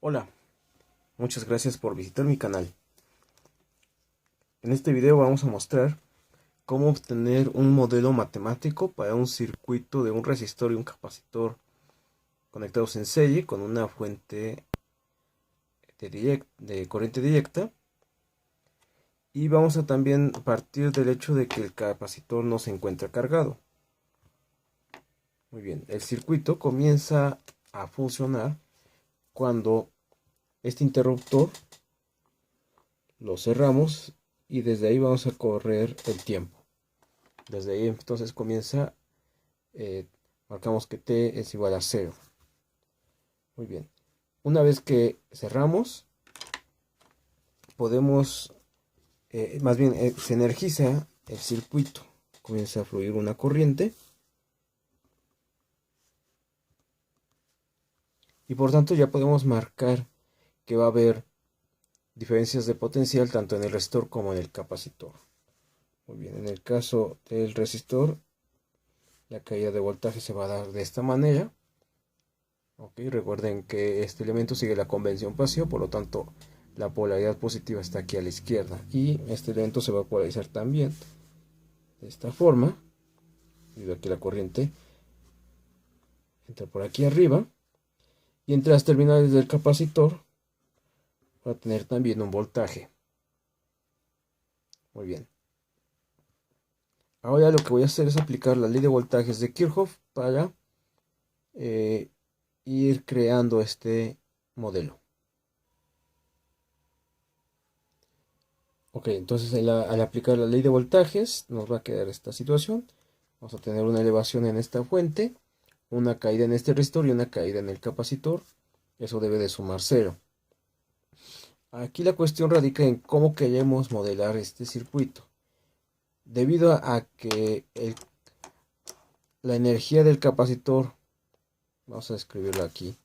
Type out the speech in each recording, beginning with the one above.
Hola, muchas gracias por visitar mi canal. En este video vamos a mostrar cómo obtener un modelo matemático para un circuito de un resistor y un capacitor conectados en serie con una fuente de corriente directa. Y vamos a también partir del hecho de que el capacitor no se encuentra cargado. Muy bien, el circuito comienza a funcionar cuando este interruptor lo cerramos y desde ahí vamos a correr el tiempo. Desde ahí entonces comienza, marcamos que t es igual a 0. Muy bien. Una vez que cerramos, podemos, más bien se energiza el circuito. Comienza a fluir una corriente. Y por tanto ya podemos marcar que va a haber diferencias de potencial tanto en el resistor como en el capacitor. Muy bien, en el caso del resistor, la caída de voltaje se va a dar de esta manera. Ok, recuerden que este elemento sigue la convención pasiva, por lo tanto la polaridad positiva está aquí a la izquierda y este elemento se va a polarizar también de esta forma, debido a que la corriente entra por aquí arriba y entre las terminales del capacitor va a tener también un voltaje. Muy bien. Ahora lo que voy a hacer es aplicar la ley de voltajes de Kirchhoff para ir creando este modelo. Ok, entonces al aplicar la ley de voltajes nos va a quedar esta situación. Vamos a tener una elevación en esta fuente, una caída en este resistor y una caída en el capacitor. Eso debe de sumar 0. Aquí la cuestión radica en cómo queremos modelar este circuito. Debido a que la energía del capacitor, vamos a escribirlo aquí,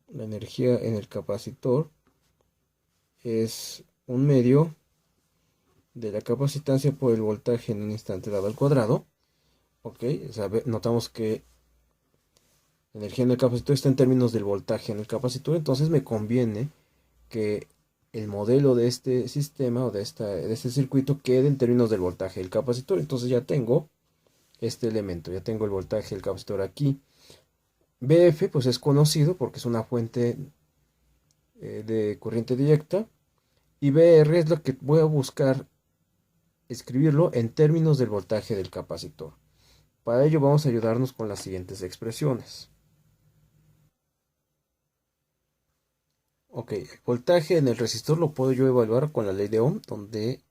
la energía en el capacitor es un medio de la capacitancia por el voltaje en un instante dado al cuadrado. Ok, o sea, notamos que la energía en el capacitor está en términos del voltaje en el capacitor, entonces me conviene que el modelo de este sistema o de este circuito quede en términos del voltaje del capacitor. Entonces ya tengo este elemento, ya tengo el voltaje del capacitor aquí. BF pues es conocido porque es una fuente de corriente directa, y BR es lo que voy a buscar escribirlo en términos del voltaje del capacitor. Para ello vamos a ayudarnos con las siguientes expresiones. Ok, el voltaje en el resistor lo puedo yo evaluar con la ley de Ohm, donde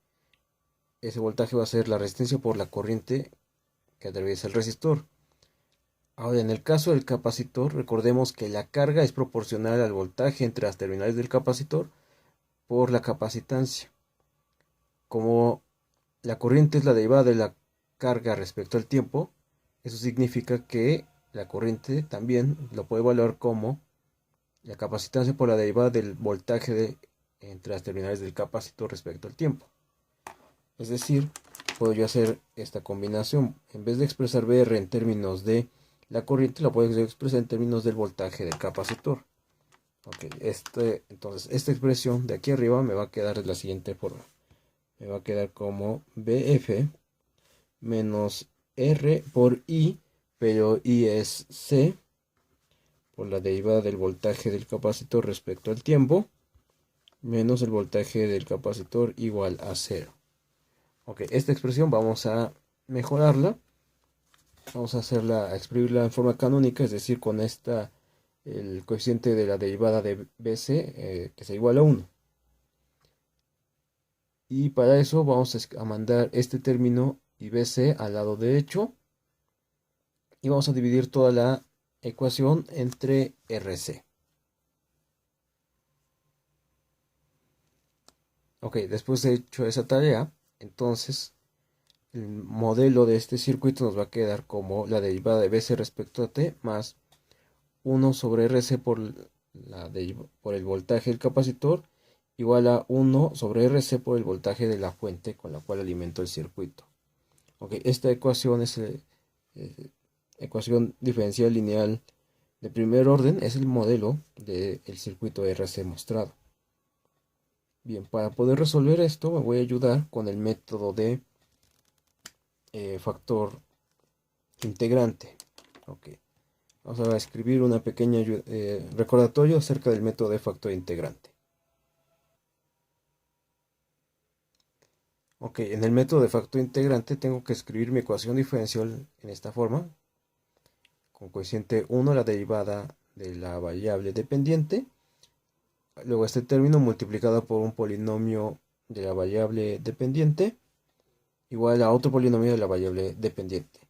ese voltaje va a ser la resistencia por la corriente que atraviesa el resistor. Ahora, en el caso del capacitor, recordemos que la carga es proporcional al voltaje entre las terminales del capacitor por la capacitancia. Como la corriente es la derivada de la carga respecto al tiempo, eso significa que la corriente también lo puede evaluar como la capacitancia por la derivada del voltaje entre las terminales del capacitor respecto al tiempo. Es decir, puedo yo hacer esta combinación. En vez de expresar VR en términos de la corriente, la puedo expresar en términos del voltaje del capacitor. Ok, entonces esta expresión de aquí arriba me va a quedar de la siguiente forma. Me va a quedar como BF menos R por I, pero I es C, por la derivada del voltaje del capacitor respecto al tiempo, menos el voltaje del capacitor igual a 0. Ok, esta expresión vamos a mejorarla. Vamos a escribirla en forma canónica, es decir, con el coeficiente de la derivada de BC, que sea igual a 1. Y para eso vamos a mandar este término y BC al lado derecho. Y vamos a dividir toda la ecuación entre RC. Ok, después de hecho esa tarea, entonces el modelo de este circuito nos va a quedar como la derivada de BC respecto a T más 1 sobre RC por el voltaje del capacitor igual a 1 sobre RC por el voltaje de la fuente con la cual alimento el circuito. Ok, esta ecuación es ecuación diferencial lineal de primer orden es el modelo del circuito RC mostrado. Bien, para poder resolver esto me voy a ayudar con el método de factor integrante. Ok, vamos a escribir una pequeña recordatorio acerca del método de factor integrante. Ok, en el método de factor integrante tengo que escribir mi ecuación diferencial en esta forma. Con coeficiente 1 la derivada de la variable dependiente. Luego este término multiplicado por un polinomio de la variable dependiente igual a otro polinomio de la variable dependiente.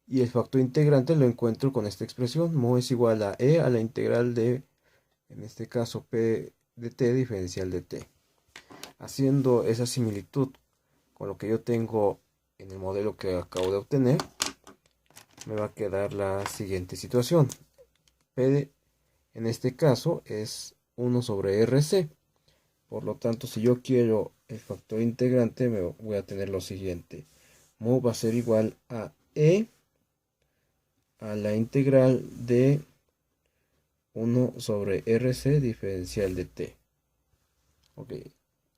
Y el factor integrante lo encuentro con esta expresión. Mu es igual a e a la integral de, en este caso, p de t diferencial de t. Haciendo esa similitud con lo que yo tengo en el modelo que acabo de obtener, me va a quedar la siguiente situación. P en este caso es 1 sobre RC. Por lo tanto, si yo quiero el factor integrante, me voy a tener lo siguiente. Mu va a ser igual a e a la integral de 1 sobre RC diferencial de t. Ok,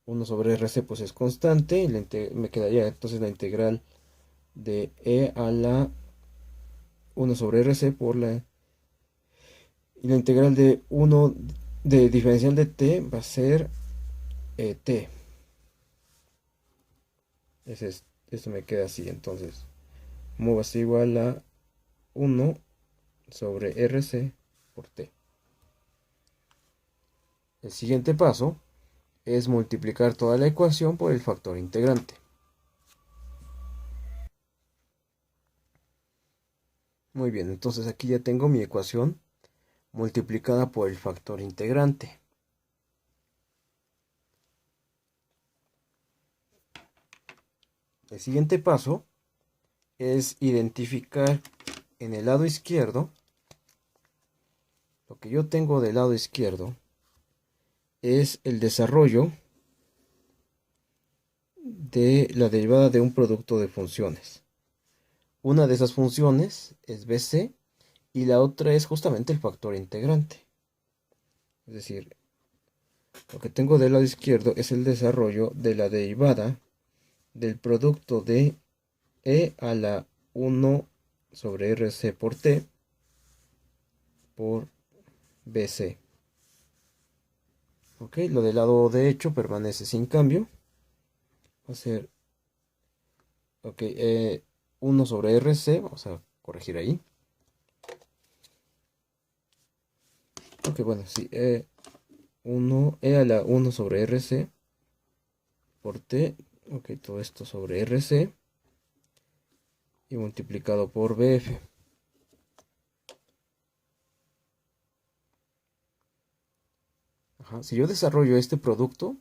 1 sobre RC pues es constante, me quedaría entonces la integral de e a la 1 sobre RC por la... Y la integral de 1 de diferencial de t va a ser t. Esto me queda así, entonces mu va a ser igual a 1 sobre RC por t. El siguiente paso es multiplicar toda la ecuación por el factor integrante. Muy bien, entonces aquí ya tengo mi ecuación multiplicada por el factor integrante. El siguiente paso es identificar en el lado izquierdo, lo que yo tengo del lado izquierdo es el desarrollo de la derivada de un producto de funciones. Una de esas funciones es BC y la otra es justamente el factor integrante. Es decir, lo que tengo del lado izquierdo es el desarrollo de la derivada del producto de e a la 1 sobre RC por t por BC. Ok, lo del lado derecho permanece sin cambio. Va a ser, ok, 1 sobre RC, vamos a corregir ahí. Ok, bueno, sí, e a la 1 sobre RC por t, ok, todo esto sobre RC y multiplicado por BF. Ajá, si yo desarrollo este producto,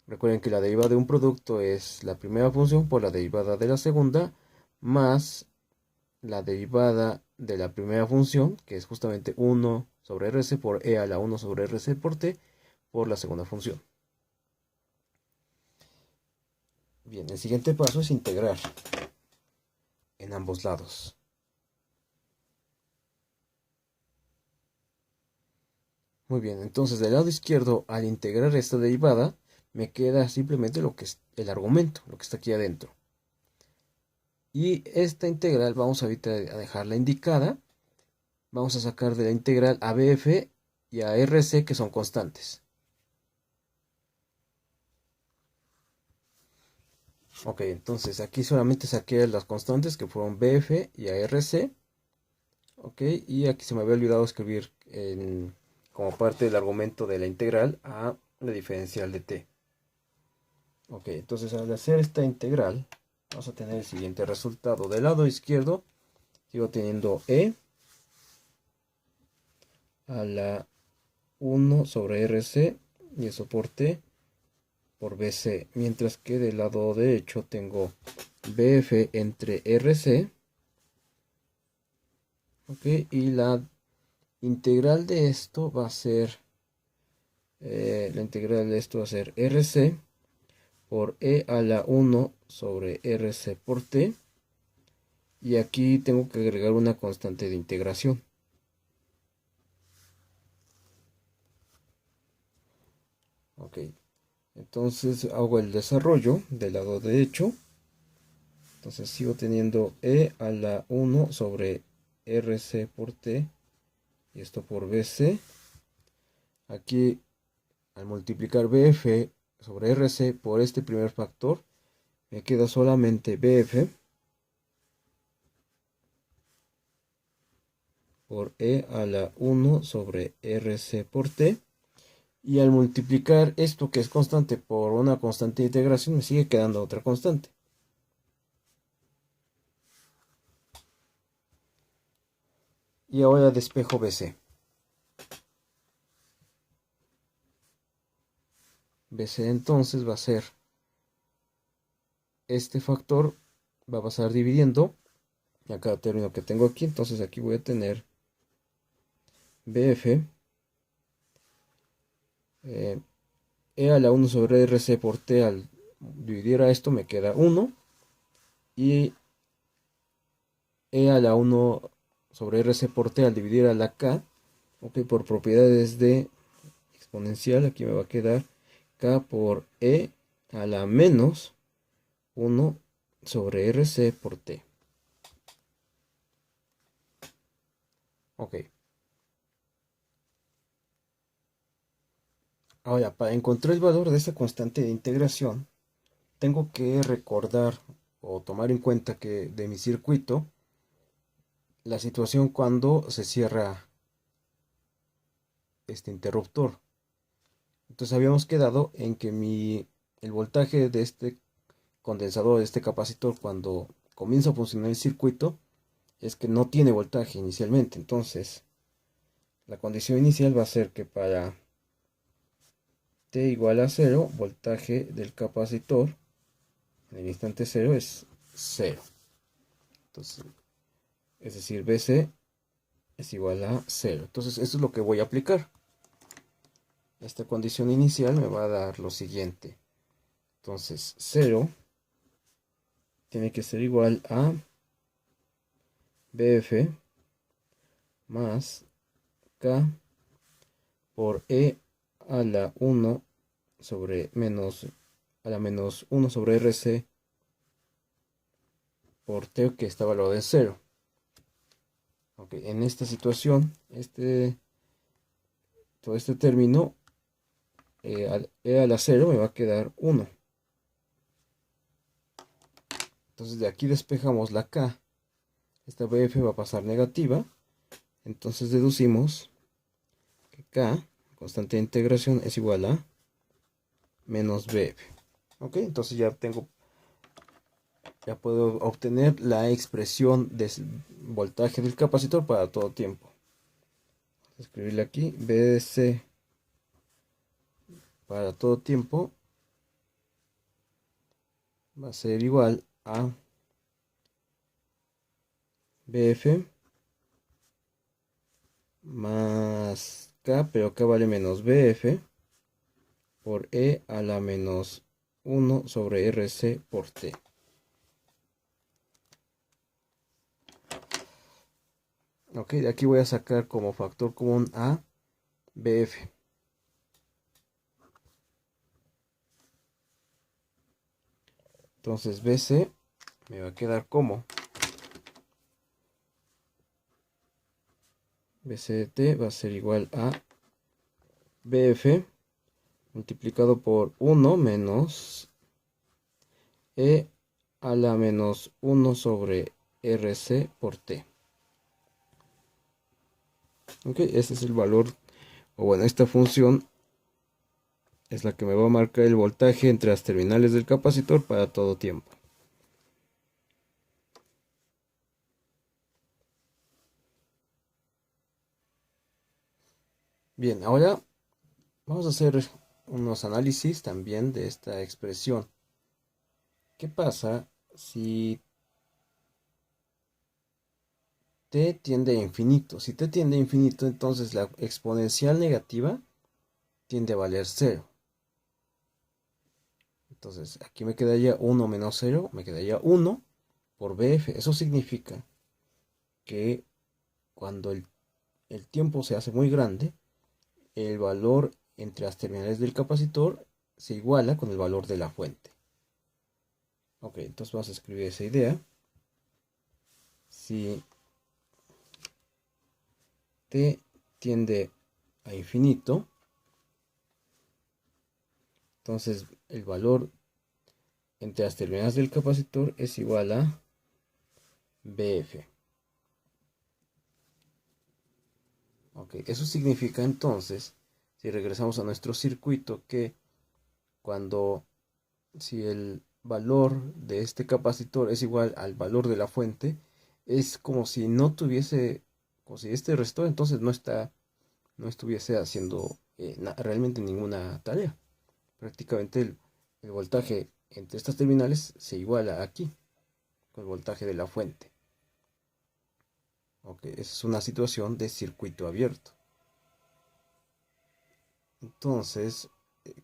recuerden que la derivada de un producto es la primera función por la derivada de la segunda, más la derivada de la primera función, que es justamente 1 sobre RC por e a la 1 sobre RC por t, por la segunda función. Bien, el siguiente paso es integrar en ambos lados. Muy bien, entonces del lado izquierdo, al integrar esta derivada, me queda simplemente lo que es el argumento, lo que está aquí adentro. Y esta integral vamos ahorita a dejarla indicada. Vamos a sacar de la integral a BF y a RC, que son constantes. Ok, entonces aquí solamente saqué las constantes que fueron BF y a RC. Ok, y aquí se me había olvidado escribir como parte del argumento de la integral a la diferencial de t. Ok, entonces al hacer esta integral, vamos a tener el siguiente resultado. Del lado izquierdo, sigo teniendo e a la 1 sobre RC y eso por t por BC, mientras que del lado derecho tengo BF entre RC, ok, y la integral de esto va a ser, RC por E a la 1 sobre RC por T, y aquí tengo que agregar una constante de integración. Entonces hago el desarrollo del lado derecho. Entonces sigo teniendo E a la 1 sobre RC por T. Y esto por BC. Aquí al multiplicar BF sobre RC por este primer factor, me queda solamente BF por E a la 1 sobre RC por T. Y al multiplicar esto que es constante por una constante de integración, me sigue quedando otra constante. Y ahora despejo BC. BC entonces va a ser este factor, va a pasar dividiendo a cada término que tengo aquí. Entonces aquí voy a tener BF E a la 1 sobre RC por T. Al dividir a esto me queda 1. Y E a la 1 sobre RC por T al dividir a la K. Ok, por propiedades de exponencial, aquí me va a quedar K por E a la menos 1 sobre RC por T. Ok. Ahora, para encontrar el valor de esta constante de integración, tengo que recordar o tomar en cuenta que de mi circuito, la situación cuando se cierra este interruptor. Entonces habíamos quedado en que el voltaje de este condensador, de este capacitor, cuando comienza a funcionar el circuito, es que no tiene voltaje inicialmente. Entonces, la condición inicial va a ser que para T igual a 0, voltaje del capacitor en el instante 0 es 0. Entonces, es decir, BC es igual a 0. Entonces, esto es lo que voy a aplicar. Esta condición inicial me va a dar lo siguiente. Entonces, 0 tiene que ser igual a BF más K por E a la 1 sobre menos a la menos 1 sobre RC por T, que está valorado en 0. Okay, en esta situación, todo este término, E a la 0 me va a quedar 1. Entonces de aquí despejamos la K. Esta BF va a pasar negativa. Entonces deducimos que K, constante de integración, es igual a menos BF. Ok, entonces ya puedo obtener la expresión del voltaje del capacitor para todo tiempo. Escribirle aquí, BC para todo tiempo va a ser igual a BF más K, pero K vale menos BF por E a la menos 1 sobre RC por T. Ok, de aquí voy a sacar como factor común a BF. Entonces BC me va a quedar como BC de T va a ser igual a BF multiplicado por 1 menos E a la menos 1 sobre RC por T. Ok, ese es el valor, o bueno, esta función es la que me va a marcar el voltaje entre las terminales del capacitor para todo tiempo. Bien, ahora vamos a hacer unos análisis también de esta expresión. ¿Qué pasa si t tiende a infinito? Si t tiende a infinito, entonces la exponencial negativa tiende a valer 0. Entonces aquí me quedaría 1 menos 0, me quedaría 1 por BF. Eso significa que cuando el tiempo se hace muy grande, el valor entre las terminales del capacitor se iguala con el valor de la fuente. Ok, entonces vamos a escribir esa idea. Si t tiende a infinito, entonces el valor entre las terminales del capacitor es igual a BF. Ok, eso significa entonces, si regresamos a nuestro circuito, que si el valor de este capacitor es igual al valor de la fuente, es como si no tuviese, como si este resistor entonces no estuviese haciendo realmente ninguna tarea. Prácticamente el voltaje entre estas terminales se iguala aquí con el voltaje de la fuente. Ok, esa es una situación de circuito abierto. Entonces,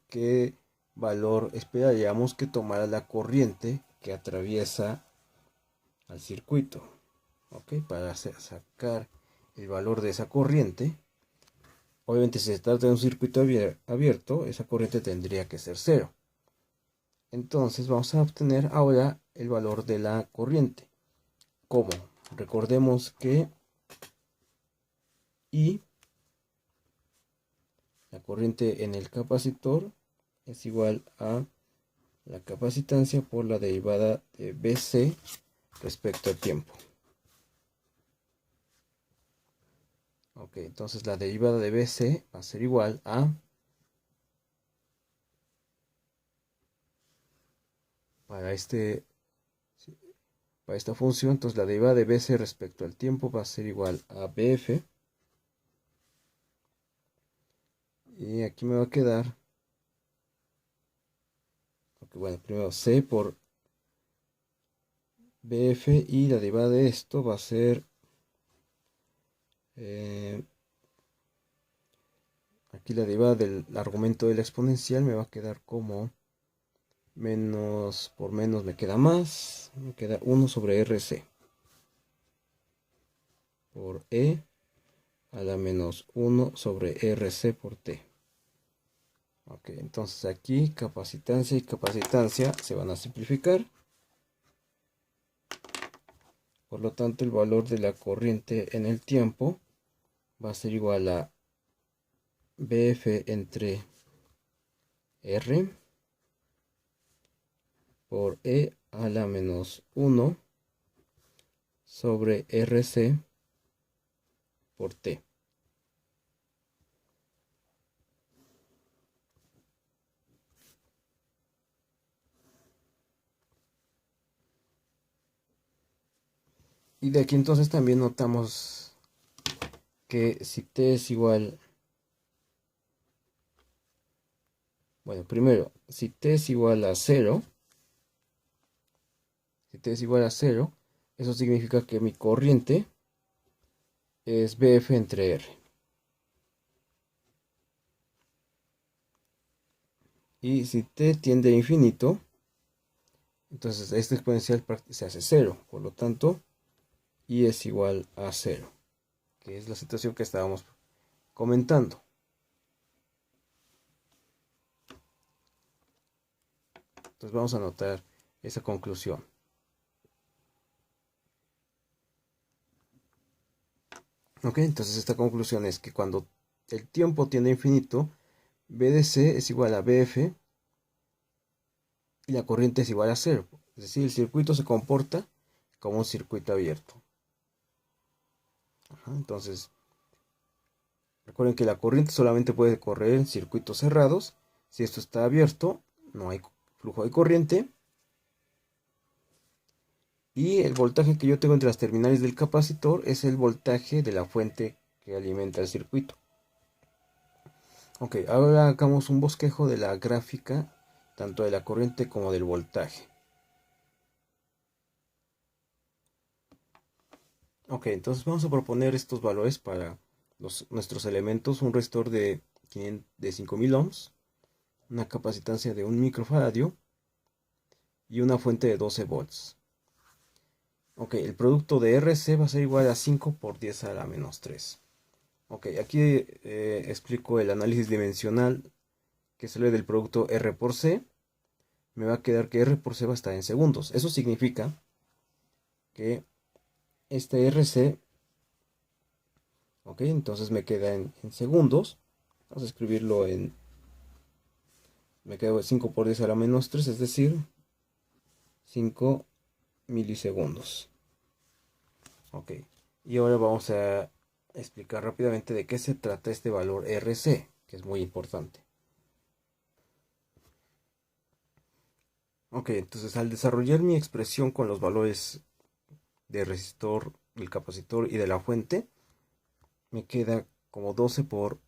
¿qué valor esperaríamos que tomara la corriente que atraviesa al circuito? Ok, para sacar el valor de esa corriente, obviamente si se trata de un circuito abierto, esa corriente tendría que ser cero. Entonces vamos a obtener ahora el valor de la corriente. ¿Cómo? Recordemos que I, la corriente en el capacitor, es igual a la capacitancia por la derivada de BC respecto al tiempo. Ok, entonces la derivada de BC va a ser igual a, para esta función, entonces la derivada de BC respecto al tiempo va a ser igual a BF. Y aquí me va a quedar, okay, bueno, primero C por BF, y la derivada de esto va a ser, aquí la derivada del argumento de la exponencial me va a quedar como menos por menos me queda más, me queda 1 sobre RC por E a la menos 1 sobre RC por T. Ok, entonces aquí capacitancia y capacitancia se van a simplificar. Por lo tanto, el valor de la corriente en el tiempo va a ser igual a BF entre R por E a la menos 1 sobre RC por T. Y de aquí entonces también notamos que si T es igual, bueno, primero, si T es igual a 0, si T es igual a 0, eso significa que mi corriente es BF entre R. Y si T tiende a infinito, entonces esta exponencial se hace 0. Por lo tanto, I es igual a 0, que es la situación que estábamos comentando. Entonces vamos a anotar esa conclusión. Ok, entonces esta conclusión es que cuando el tiempo tiende a infinito, B de C es igual a BF y la corriente es igual a 0. Es decir, el circuito se comporta como un circuito abierto. Entonces, recuerden que la corriente solamente puede correr en circuitos cerrados. Si esto está abierto, no hay flujo de corriente. Y el voltaje que yo tengo entre las terminales del capacitor es el voltaje de la fuente que alimenta el circuito. Ok, ahora hagamos un bosquejo de la gráfica, tanto de la corriente como del voltaje. Ok, entonces vamos a proponer estos valores para nuestros elementos: un resistor de 5000 ohms, una capacitancia de 1 microfaradio y una fuente de 12 volts. Ok, el producto de RC va a ser igual a 5 por 10 a la menos 3. Ok, aquí explico el análisis dimensional que sale del producto R por C, me va a quedar que R por C va a estar en segundos. Eso significa que este RC, ok, entonces me queda en segundos. Vamos a escribirlo en, me queda 5 por 10 a la menos 3, es decir, 5 milisegundos. Ok, y ahora vamos a explicar rápidamente de qué se trata este valor RC, que es muy importante. Ok, entonces al desarrollar mi expresión con los valores de resistor, del capacitor y de la fuente, me queda como 12 por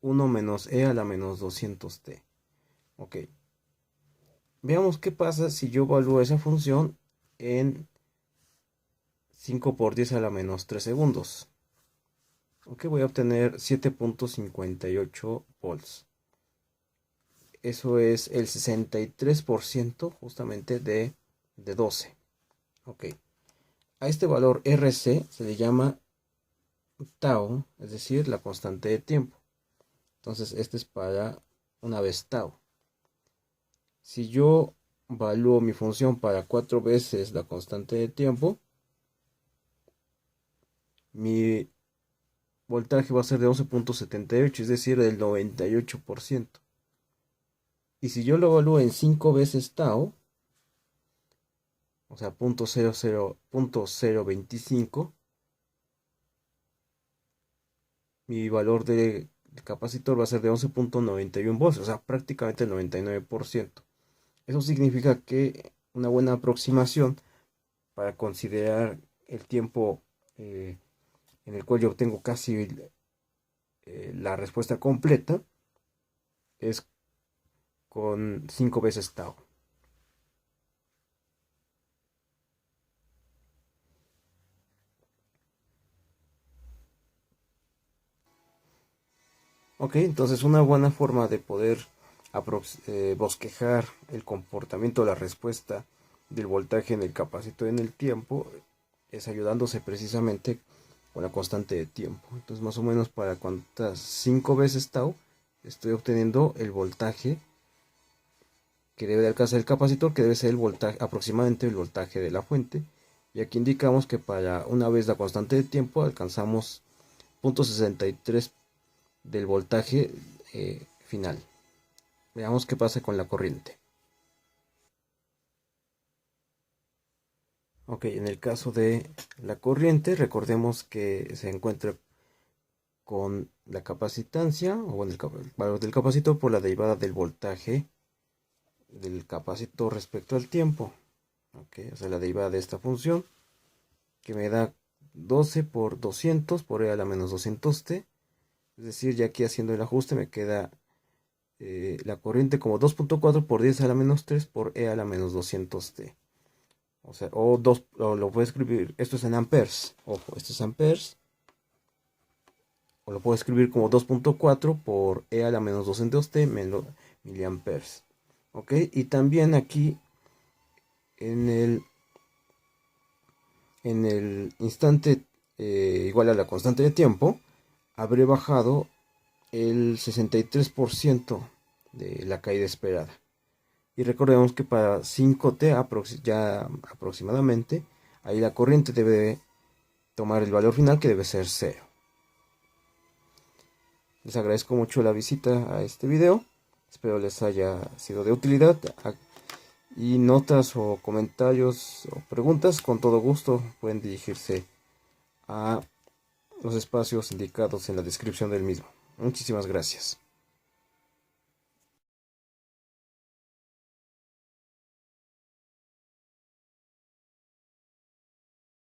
1 menos e a la menos 200t. Ok, veamos qué pasa si yo evalúo esa función en 5 por 10 a la menos 3 segundos. Ok, voy a obtener 7.58 volts. Eso es el 63% justamente de 12. Ok, a este valor RC se le llama tau, es decir, la constante de tiempo. Entonces este es para una vez tau. Si yo evalúo mi función para 4 veces la constante de tiempo, mi voltaje va a ser de 11.78, es decir, del 98%. Y si yo lo evalúo en 5 veces tau, o sea, 0.025, mi valor de capacitor va a ser de 11.91 volts, o sea, prácticamente el 99%. Eso significa que una buena aproximación para considerar el tiempo en el cual yo obtengo casi la respuesta completa es con 5 veces tau. Ok, entonces una buena forma de poder bosquejar el comportamiento, la respuesta del voltaje en el capacitor en el tiempo es ayudándose precisamente con la constante de tiempo. Entonces más o menos para cuantas 5 veces tau estoy obteniendo el voltaje que debe de alcanzar el capacitor, que debe ser el voltaje, aproximadamente el voltaje de la fuente. Y aquí indicamos que para una vez la constante de tiempo alcanzamos 0.63 del voltaje final. Veamos qué pasa con la corriente. Ok, en el caso de la corriente, recordemos que se encuentra con la capacitancia, o bueno, el valor del capacitor por la derivada del voltaje del capacitor respecto al tiempo. Ok, o sea, la derivada de esta función, que me da 12 por 200 por e a la menos 200t. Es decir, ya aquí haciendo el ajuste me queda la corriente como 2.4 por 10 a la menos 3 por e a la menos 200t. O sea, o lo puedo escribir, esto es en amperes, ojo, esto es amperes. O lo puedo escribir como 2.4 por e a la menos 200t miliamperes. Ok, y también aquí en el instante igual a la constante de tiempo, habré bajado el 63% de la caída esperada. Y recordemos que para 5t ya aproximadamente, ahí la corriente debe tomar el valor final, que debe ser 0. Les agradezco mucho la visita a este video. Espero les haya sido de utilidad. Y notas o comentarios o preguntas, con todo gusto pueden dirigirse a los espacios indicados en la descripción del mismo. Muchísimas gracias.